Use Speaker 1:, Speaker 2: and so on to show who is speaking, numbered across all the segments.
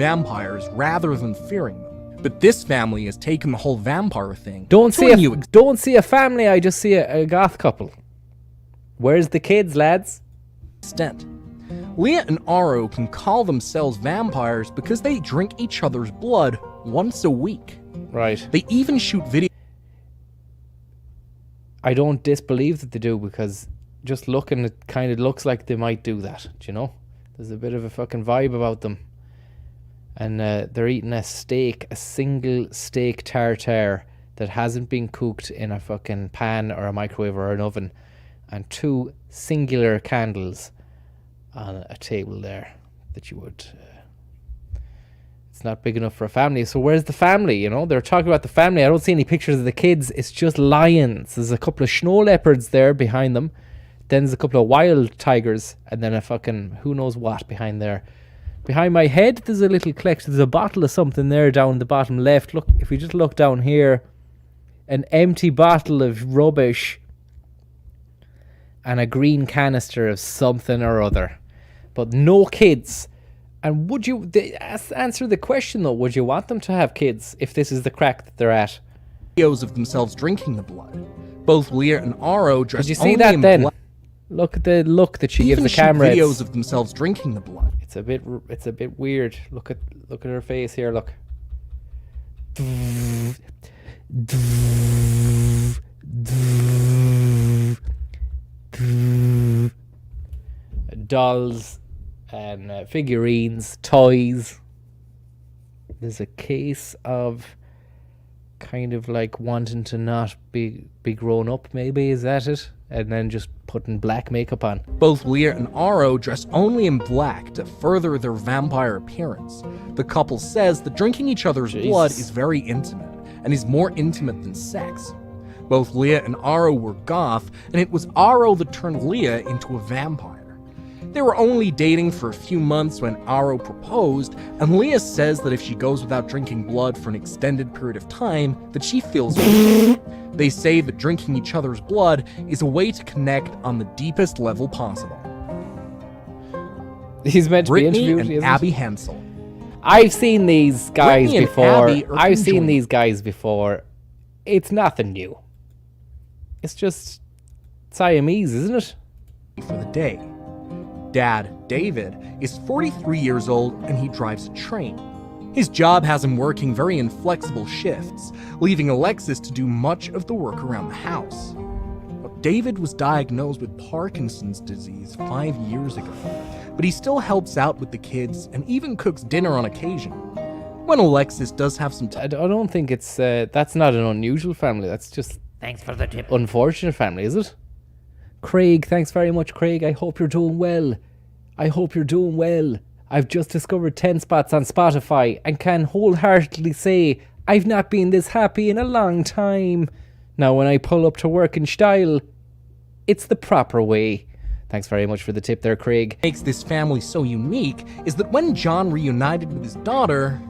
Speaker 1: vampires rather than fearing them. But this family has taken the whole vampire thing.
Speaker 2: Don't see a family, I just see a goth couple. Where's the kids, lads?
Speaker 1: Extent. Leah and Aro can call themselves vampires because they drink each other's blood once a week.
Speaker 2: Right.
Speaker 1: They even shoot video.
Speaker 2: I don't disbelieve that they do, because just looking, it kind of looks like they might do that. Do you know? There's a bit of a fucking vibe about them. And they're eating a single steak tartare that hasn't been cooked in a fucking pan or a microwave or an oven. And 2 singular candles on a table there that you would... it's not big enough for a family. So where's the family? You know, they're talking about the family. I don't see any pictures of the kids. It's just lions. There's a couple of snow leopards there behind them. Then there's a couple of wild tigers. And then a fucking who knows what behind there. Behind my head, there's a little collection. There's a bottle of something there down the bottom left. Look, if we just look down here, an empty bottle of rubbish and a green canister of something or other. But no kids. And would you answer the question though? Would you want them to have kids if this is the crack that they're at?
Speaker 1: Videos of themselves drinking the blood. Both Leah and Aro dressed
Speaker 2: Did you see that then?
Speaker 1: black.
Speaker 2: Look at the look that she gives the
Speaker 1: shoot
Speaker 2: camera.
Speaker 1: Videos of themselves drinking the blood.
Speaker 2: It's a bit weird. Look at her face here. Look. Dolls and figurines, toys. There's a case of kind of like wanting to not be grown up, maybe, is that it? And then just putting black makeup on.
Speaker 1: Both Leah and Aro dress only in black to further their vampire appearance. The couple says that drinking each other's blood is very intimate, and is more intimate than sex. Both Leah and Aro were goth, and it was Aro that turned Leah into a vampire. They were only dating for a few months when Aro proposed, and Leah says that if she goes without drinking blood for an extended period of time, that she feels weak. They say that drinking each other's blood is a way to connect on the deepest level possible.
Speaker 2: He's meant to
Speaker 1: Brittany
Speaker 2: be interviewed,
Speaker 1: and Abby Hensel.
Speaker 2: I've seen these guys
Speaker 1: Brittany
Speaker 2: before.
Speaker 1: and Abby are
Speaker 2: I've seen
Speaker 1: conjoined.
Speaker 2: these guys before. It's nothing new. It's just Siamese, isn't it?
Speaker 1: For the day. Dad, David, is 43 years old and he drives a train. His job has him working very inflexible shifts, leaving Alexis to do much of the work around the house. But David was diagnosed with Parkinson's disease 5 years ago, but he still helps out with the kids and even cooks dinner on occasion. When Alexis does have some time...
Speaker 2: I don't think it's... that's not an unusual family. That's just...
Speaker 3: Thanks for the tip.
Speaker 2: Unfortunate family, is it? Craig, thanks very much, Craig. I hope you're doing well. I hope you're doing well. I've just discovered 10 spots on Spotify and can wholeheartedly say I've not been this happy in a long time. Now when I pull up to work in style, it's the proper way. Thanks very much for the tip there, Craig.
Speaker 1: What makes this family so unique is that when John reunited with his daughter,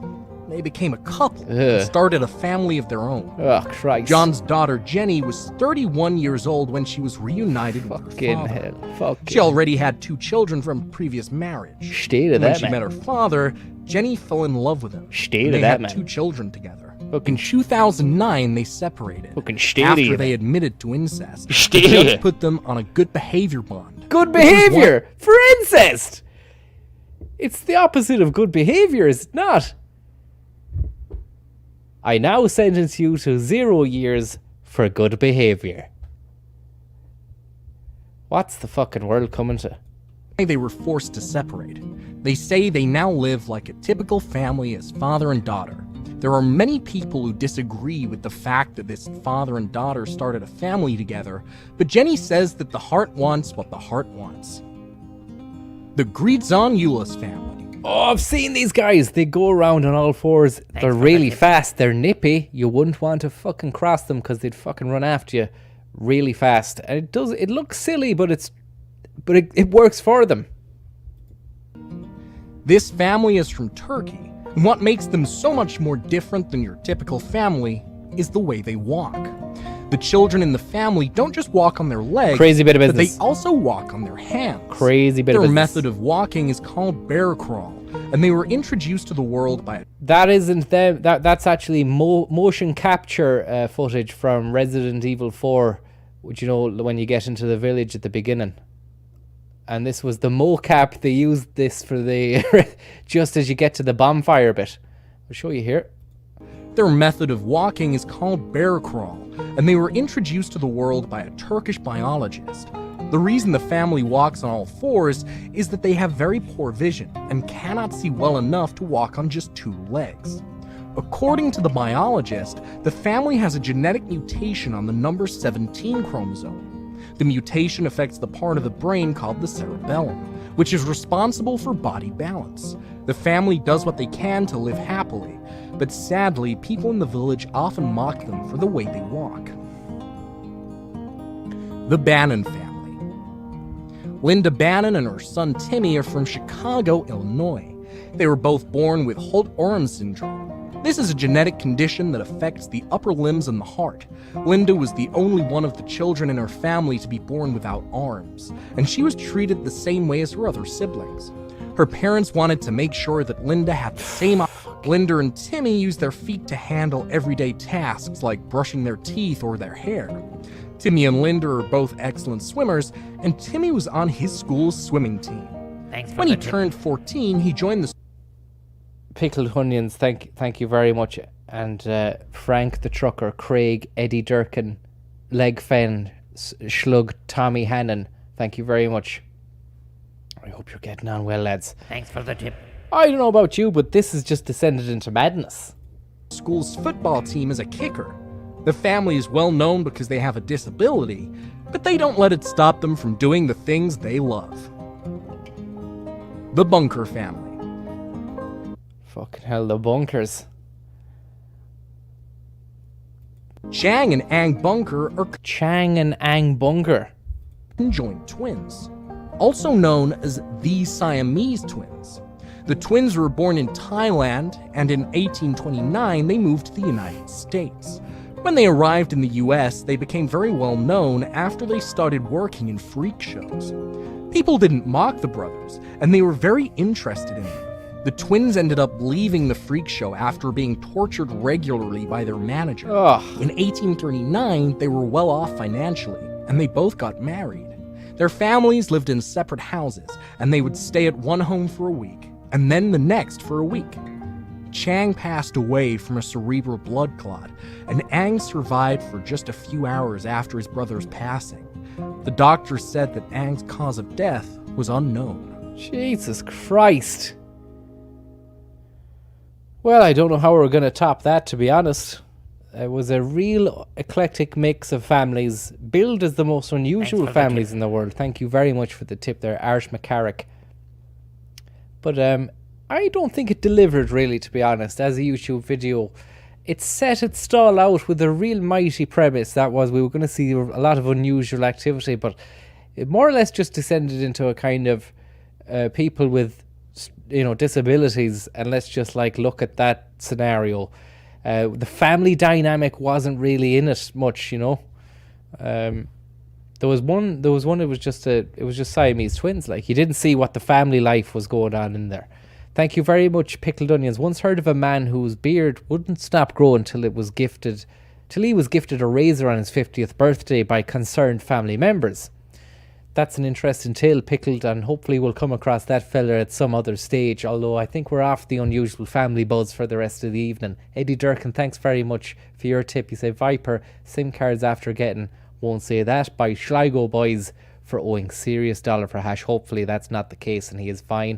Speaker 1: they became a couple and started a family of their own.
Speaker 2: Oh, Christ.
Speaker 1: John's daughter, Jenny, was 31 years old when she was reunited with her
Speaker 2: Fucking
Speaker 1: father.
Speaker 2: hell. Fucking
Speaker 1: She already had 2 children from a previous marriage.
Speaker 2: State of
Speaker 1: When
Speaker 2: that,
Speaker 1: she
Speaker 2: man.
Speaker 1: met her father, Jenny fell in love with him.
Speaker 2: State
Speaker 1: and
Speaker 2: of
Speaker 1: they
Speaker 2: that,
Speaker 1: had
Speaker 2: man.
Speaker 1: 2 children together.
Speaker 2: Fucking
Speaker 1: In 2009, they separated.
Speaker 2: Fucking state
Speaker 1: after
Speaker 2: of you,
Speaker 1: they
Speaker 2: man.
Speaker 1: admitted to incest. The
Speaker 2: State of
Speaker 1: judge
Speaker 2: you.
Speaker 1: put them on a good behavior bond.
Speaker 2: Good
Speaker 1: which was
Speaker 2: behavior for incest. It's the opposite of good behavior, is it not? I now sentence you to 0 years for good behavior. What's the fucking world coming to?
Speaker 1: why they were forced to separate. They say they now live like a typical family as father and daughter. There are many people who disagree with the fact that this father and daughter started a family together, but Jenny says that the heart wants what the heart wants. The Gridzon-Eulis family.
Speaker 2: Oh, I've seen these guys. They go around on all fours. They're really fast. They're nippy. You wouldn't want to fucking cross them because they'd fucking run after you really fast. And it looks silly, but it works for them.
Speaker 1: This family is from Turkey, and what makes them so much more different than your typical family is the way they walk. The children in the family don't just walk on their legs,
Speaker 2: Crazy bit of
Speaker 1: but they
Speaker 2: business.
Speaker 1: also walk on their hands.
Speaker 2: Crazy bit of
Speaker 1: Their
Speaker 2: business.
Speaker 1: method of walking is called bear crawl, and they were introduced to the world by...
Speaker 2: That isn't them. That's actually motion capture footage from Resident Evil 4, which, you know, when you get into the village at the beginning. And this was the mocap. They used this for the just as you get to the bonfire bit. I'll show you here.
Speaker 1: Their method of walking is called bear crawl, and they were introduced to the world by a Turkish biologist. The reason the family walks on all fours is that they have very poor vision and cannot see well enough to walk on just 2 legs. According to the biologist, the family has a genetic mutation on the number 17 chromosome. The mutation affects the part of the brain called the cerebellum, which is responsible for body balance. The family does what they can to live happily, but sadly, people in the village often mock them for the way they walk. The Bannon Family. Linda Bannon and her son Timmy are from Chicago, Illinois. They were both born with Holt-Oram syndrome. This is a genetic condition that affects the upper limbs and the heart. Linda was the only one of the children in her family to be born without arms, and she was treated the same way as her other siblings. Her parents wanted to make sure that Linda had the same... Linda and Timmy used their feet to handle everyday tasks like brushing their teeth or their hair. Timmy and Linda are both excellent swimmers, and Timmy was on his school's swimming team. When he turned 14, he joined the...
Speaker 2: Pickled onions, thank you very much. And Frank the Trucker, Craig, Eddie Durkin, Leg Fen, Schlug, Tommy Hannon, thank you very much. I hope you're getting on well, lads.
Speaker 3: Thanks for the tip.
Speaker 2: I don't know about you, but this has just descended into madness.
Speaker 1: School's football team is a kicker. The family is well known because they have a disability, but they don't let it stop them from doing the things they love. The Bunker Family.
Speaker 2: Fucking hell, the bunkers.
Speaker 1: Chang and Ang Bunker are
Speaker 2: Chang and Ang Bunker.
Speaker 1: conjoined twins, also known as the Siamese twins. The twins were born in Thailand, and in 1829 they moved to the United States. When they arrived in the US, they became very well known after they started working in freak shows. People didn't mock the brothers, and they were very interested in them. The twins ended up leaving the freak show after being tortured regularly by their manager.
Speaker 2: Ugh.
Speaker 1: In 1839, they were well off financially, and they both got married. Their families lived in separate houses, and they would stay at one home for a week, and then the next for a week. Chang passed away from a cerebral blood clot, and Ang survived for just a few hours after his brother's passing. The doctor said that Ang's cause of death was unknown.
Speaker 2: Jesus Christ. Well, I don't know how we're going to top that, to be honest. It was a real eclectic mix of families, billed as the most unusual families in the world. Thank you very much for the tip there, Arsh McCarrick. But I don't think it delivered, really, to be honest, as a YouTube video. It set its stall out with a real mighty premise. That was, we were going to see a lot of unusual activity, but it more or less just descended into a kind of people with, you know, disabilities, and let's just like look at that scenario. The family dynamic wasn't really in it much, you know. There was one. It was just Siamese twins. Like, you didn't see what the family life was going on in there. Thank you very much, Pickled Onions. Once heard of a man whose beard wouldn't stop growing till he was gifted a razor on his 50th birthday by concerned family members. That's an interesting tale, Pickled, and hopefully we'll come across that fella at some other stage, although I think we're off the unusual family buzz for the rest of the evening. Eddie Durkin, thanks very much for your tip. You say, Viper, SIM cards after getting, won't say that, by Schleigo Boys for owing serious dollar for hash. Hopefully that's not the case and he is fine.